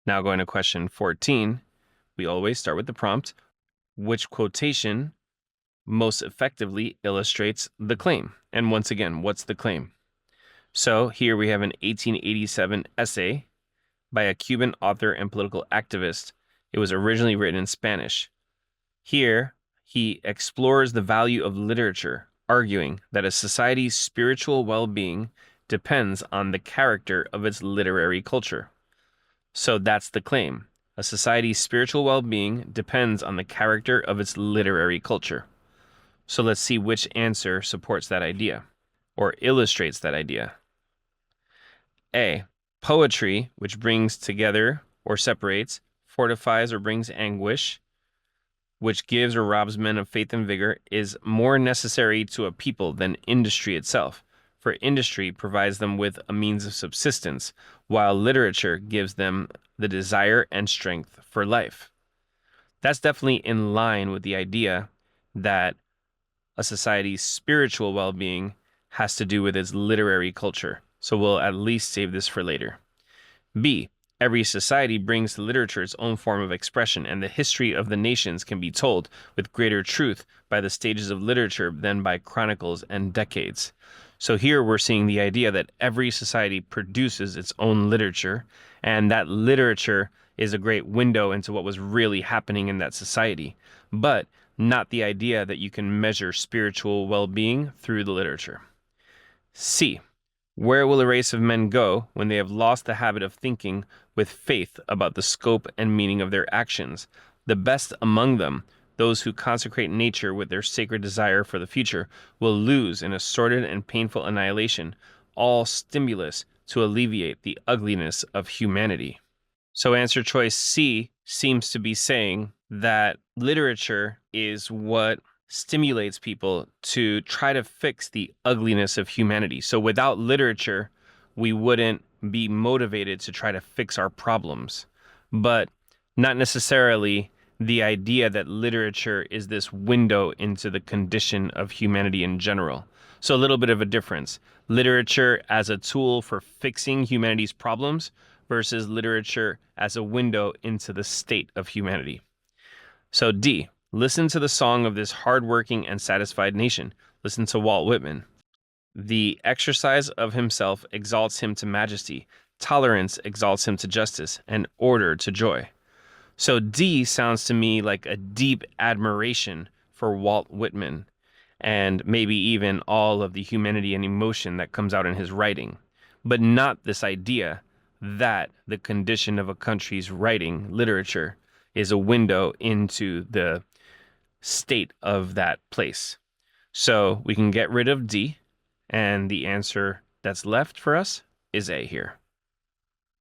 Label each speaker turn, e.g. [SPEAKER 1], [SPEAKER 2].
[SPEAKER 1] Now going to question 14, we always start with the prompt. Which quotation most effectively illustrates the claim? And once again, what's the claim? So here we have an 1887 essay by a Cuban author and political activist. It was originally written in Spanish. Here, he explores the value of literature, arguing that a society's spiritual well-being depends on the character of its literary culture. So that's the claim. A society's spiritual well-being depends on the character of its literary culture. So let's see which answer supports that idea or illustrates that idea. A. Poetry, which brings together or separates, fortifies or brings anguish, which gives or robs men of faith and vigor, is more necessary to a people than industry itself. For industry provides them with a means of subsistence, while literature gives them the desire and strength for life. That's definitely in line with the idea that a society's spiritual well-being has to do with its literary culture. So we'll at least save this for later. B. Every society brings to literature its own form of expression, and the history of the nations can be told with greater truth by the stages of literature than by chronicles and decades. So here we're seeing the idea that every society produces its own literature, and that literature is a great window into what was really happening in that society, but not the idea that you can measure spiritual well-being through the literature. C. Where will a race of men go when they have lost the habit of thinking with faith about the scope and meaning of their actions? The best among them, those who consecrate nature with their sacred desire for the future, will lose in a sordid and painful annihilation all stimulus to alleviate the ugliness of humanity. So answer choice C seems to be saying that literature is what stimulates people to try to fix the ugliness of humanity. So without literature, we wouldn't be motivated to try to fix our problems, but not necessarily the idea that literature is this window into the condition of humanity in general. So a little bit of a difference. Literature as a tool for fixing humanity's problems versus literature as a window into the state of humanity. So D, listen to the song of this hardworking and satisfied nation. Listen to Walt Whitman. The exercise of himself exalts him to majesty. Tolerance exalts him to justice, and order to joy. So D sounds to me like a deep admiration for Walt Whitman, and maybe even all of the humanity and emotion that comes out in his writing, but not this idea that the condition of a country's writing, literature, is a window into the state of that place. So we can get rid of D, and the answer that's left for us is A here.